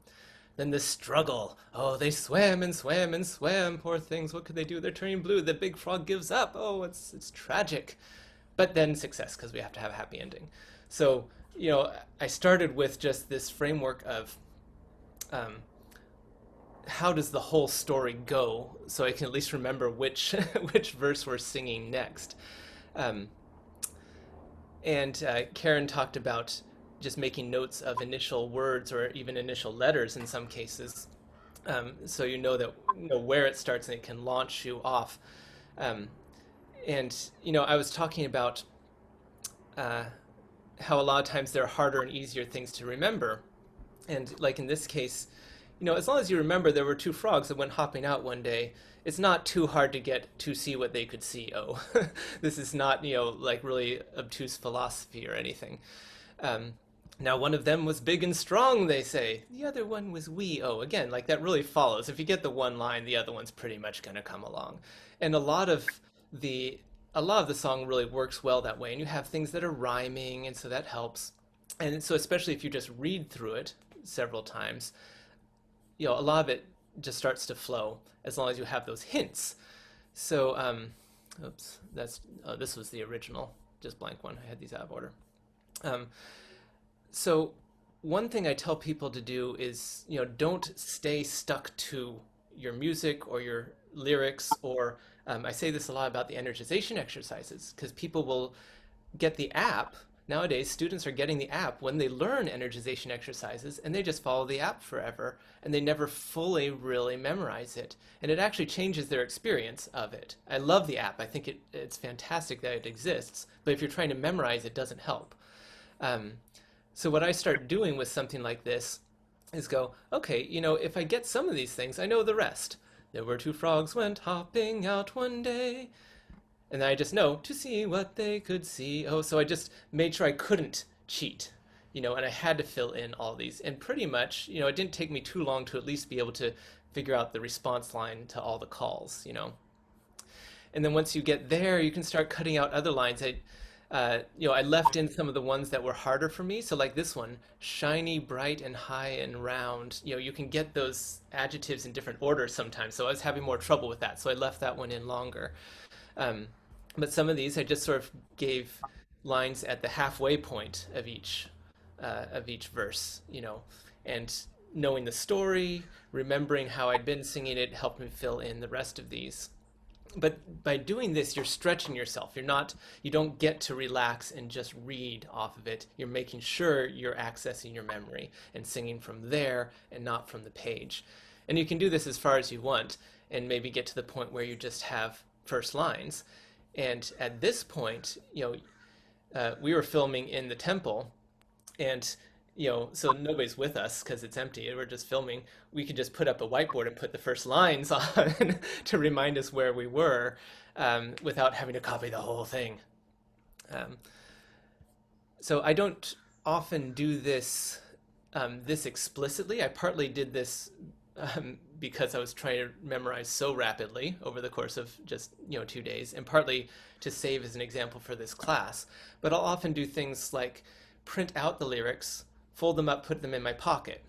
A: Then the struggle. Oh, they swam and swam and swam, poor things, what could they do? They're turning blue, the big frog gives up. Oh, it's tragic. but then success because we have to have a happy ending. So, I started with just this framework of um, how does the whole story go, so I can at least remember which which verse we're singing next. Um, and Karen talked about just making notes of initial words or even initial letters in some cases, so where it starts and it can launch you off. Um, and I was talking about uh, how a lot of times there are harder and easier things to remember. And like in this case, as long as you remember there were two frogs that went hopping out one day, it's not too hard to get to see what they could see. Oh, this is not, like really obtuse philosophy or anything. Um, Now, one of them was big and strong, they say. The other one was wee. Oh, again, like that really follows. If you get the one line, the other one's pretty much going to come along. And the a lot of the song really works well that way. And you have things that are rhyming, and so that helps. And so, especially if you just read through it several times, a lot of it just starts to flow as long as you have those hints. So, oops, this was the original, just blank one. I had these out of order. Um, so one thing I tell people to do is, don't stay stuck to your music or your lyrics, or I say this a lot about the energization exercises, because people will get the app. Nowadays, students are getting the app when they learn energization exercises, and they just follow the app forever, and they never fully really memorize it. And it actually changes their experience of it. I love the app. I think it's fantastic that it exists, but if you're trying to memorize, it doesn't help. Um, so what I start doing with something like this is go, okay, if I get some of these things, I know the rest. There were two frogs went hopping out one day. And then I just know to see what they could see. Oh, so I just made sure I couldn't cheat, and I had to fill in all these. And pretty much, it didn't take me too long to at least be able to figure out the response line to all the calls. And then once you get there, you can start cutting out other lines. I left in some of the ones that were harder for me. So like this one, shiny, bright, and high and round. You can get those adjectives in different orders sometimes. So I was having more trouble with that. So I left that one in longer. Um, but some of these I just sort of gave lines at the halfway point of each verse, and knowing the story, remembering how I'd been singing it helped me fill in the rest of these. But by doing this, you're stretching yourself. You don't get to relax and just read off of it. You're making sure you're accessing your memory and singing from there and not from the page. And you can do this as far as you want and maybe get to the point where you just have first lines. And at this point, we were filming in the temple, and so nobody's with us because it's empty. We're just filming. We could just put up a whiteboard and put the first lines on to remind us where we were, without having to copy the whole thing. Um, so I don't often do this explicitly. I partly did this because I was trying to memorize so rapidly over the course of just 2 days, and partly to save as an example for this class. But I'll often do things like print out the lyrics, fold them up, put them in my pocket.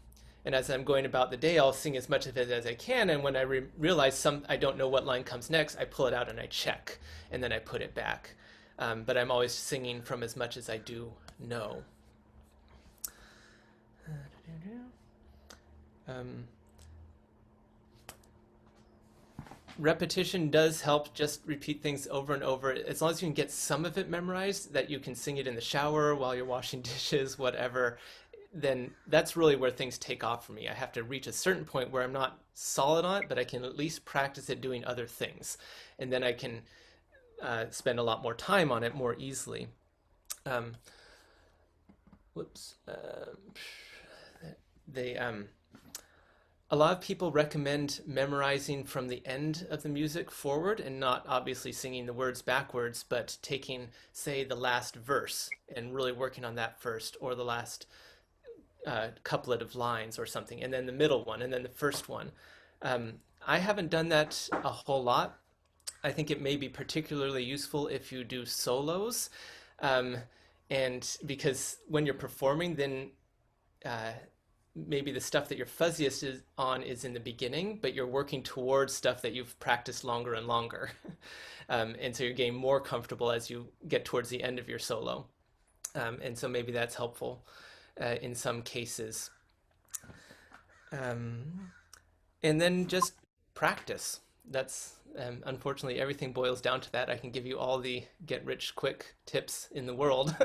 A: And as I'm going about the day, I'll sing as much of it as I can. And when I realize I don't know what line comes next, I pull it out and I check, and then I put it back. But I'm always singing from as much as I do know. Repetition does help. Just repeat things over and over. As long as you can get some of it memorized, that you can sing it in the shower while you're washing dishes, whatever, then that's really where things take off for me. I have to reach a certain point where I'm not solid on it, but I can at least practice it doing other things. And then I can spend a lot more time on it more easily. Um, whoops. They A lot of people recommend memorizing from the end of the music forward and not obviously singing the words backwards, but taking, say, the last verse and really working on that first, or the last couplet of lines or something, and then the middle one, and then the first one. I haven't done that a whole lot. I think it may be particularly useful if you do solos, and because when you're performing, then maybe the stuff that you're fuzziest on is in the beginning, but you're working towards stuff that you've practiced longer and longer. And so you're getting more comfortable as you get towards the end of your solo. And so maybe that's helpful in some cases. Um, and then just practice. That's unfortunately everything boils down to that. I can give you all the get rich quick tips in the world,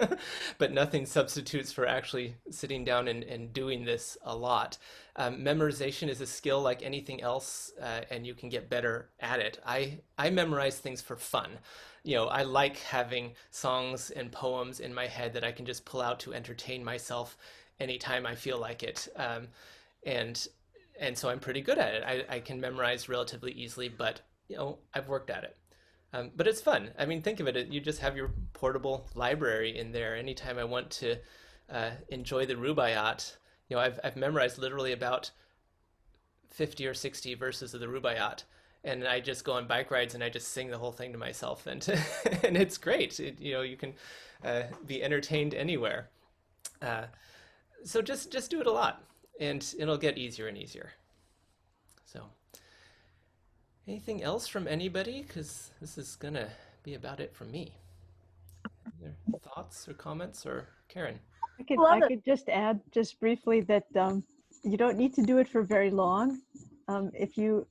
A: but nothing substitutes for actually sitting down and doing this a lot. Memorization is a skill like anything else, and you can get better at it. I memorize things for fun. I like having songs and poems in my head that I can just pull out to entertain myself anytime I feel like it. And and so I'm pretty good at it. I can memorize relatively easily, but I've worked at it. But it's fun. I mean, think of it. You just have your portable library in there. Anytime I want to enjoy the Rubaiyat, I've memorized literally about 50 or 60 verses of the Rubaiyat, and I just go on bike rides and I just sing the whole thing to myself, and and it's great. You can be entertained anywhere. Uh, so just do it a lot, and it'll get easier and easier. So, anything else from anybody? Because this is gonna be about it from me. Other thoughts or comments, or Karen?
F: I could just add just briefly that you don't need to do it for very long. If you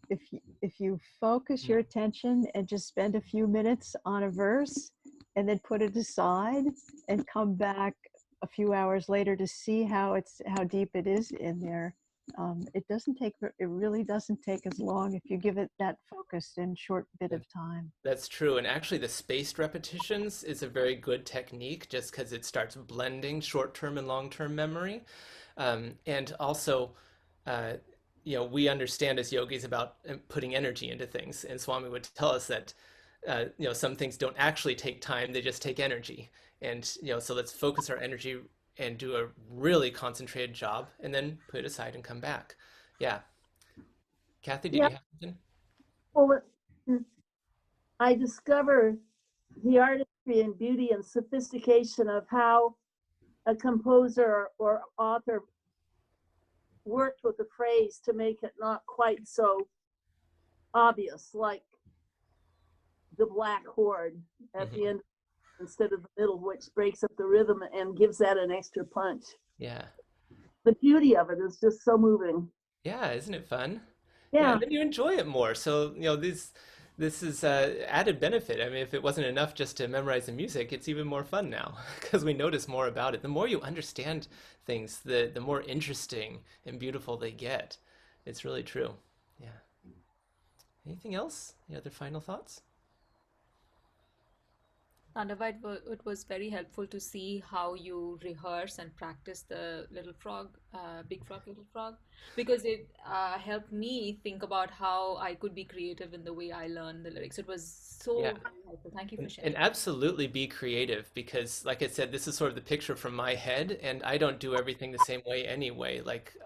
F: focus your attention and just spend a few minutes on a verse and then put it aside and come back a few hours later to see how deep it is in there, it really doesn't take as long if you give it that focused and short bit of time.
A: That's true. And actually, the spaced repetitions is a very good technique just because it starts blending short-term and long-term memory. And also, uh, we understand as yogis about putting energy into things. And Swami would tell us that, some things don't actually take time, they just take energy. And, so let's focus our energy and do a really concentrated job and then put it aside and come back. Yeah. Kathy, did you have something?
B: Well, I discover the artistry and beauty and sophistication of how a composer or author worked with the phrase to make it not quite so obvious, like the black chord at the end instead of the middle, which breaks up the rhythm and gives that an extra punch.
A: Yeah.
B: The beauty of it is just so moving.
A: Yeah, isn't it fun? Yeah,
B: Yeah.
A: and then you enjoy it more. So, this is added benefit. I mean, if it wasn't enough just to memorize the music, it's even more fun now because we notice more about it. The more you understand things, the more interesting and beautiful they get. It's really true. Yeah. Anything else? Any other final thoughts?
E: Nandava, it was very helpful to see how you rehearse and practice the little frog, big frog, little frog, because it helped me think about how I could be creative in the way I learn the lyrics. It was so
A: Yeah.
E: very helpful. Thank you for
A: And
E: sharing.
A: absolutely be creative because, like I said, this is sort of the picture from my head, and I don't do everything the same way anyway. Like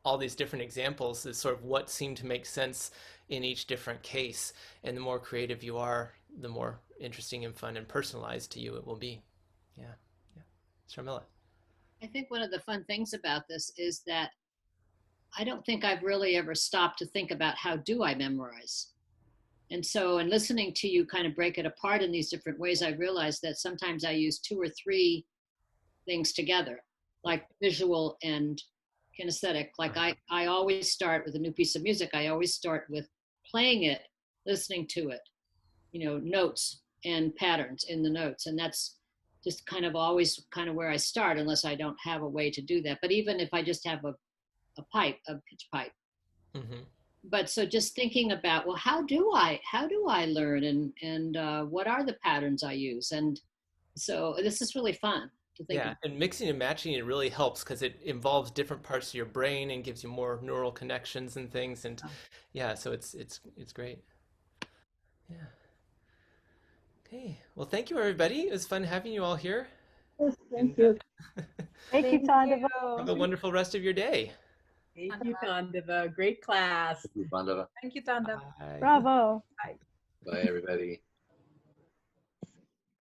A: all these different examples is sort of what seemed to make sense in each different case. And the more creative you are, the more interesting and fun and personalized to you it will be. Yeah. Yeah. Sharmila.
G: I think one of the fun things about this is that I don't think I've really ever stopped to think about how do I memorize. And so in listening to you kind of break it apart in these different ways, I realized that sometimes I use two or three things together, like visual and kinesthetic. Like I always start with a new piece of music. I always start with playing it, listening to it, notes and patterns in the notes. And that's just kind of always kind of where I start, unless I don't have a way to do that. But even if I just have a pitch pipe.
A: Hmm.
G: But so just thinking about, well, how do I learn, and what are the patterns I use? And so this is really fun to think
A: Yeah,
G: about.
A: and mixing and matching it really helps because it involves different parts of your brain and gives you more neural connections and things. And yeah, so it's great. Yeah. Okay. Well, thank you, everybody. It was fun having you all here.
B: Yes,
A: And
B: thank you.
F: Thank you,
D: Thank
F: Tandava.
A: have a
D: you.
A: wonderful rest of your day.
D: Thank you, Tandava. Great class.
C: Bandava.
E: Thank you, Tanda.
A: Bye.
F: Bravo.
C: Bye, everybody.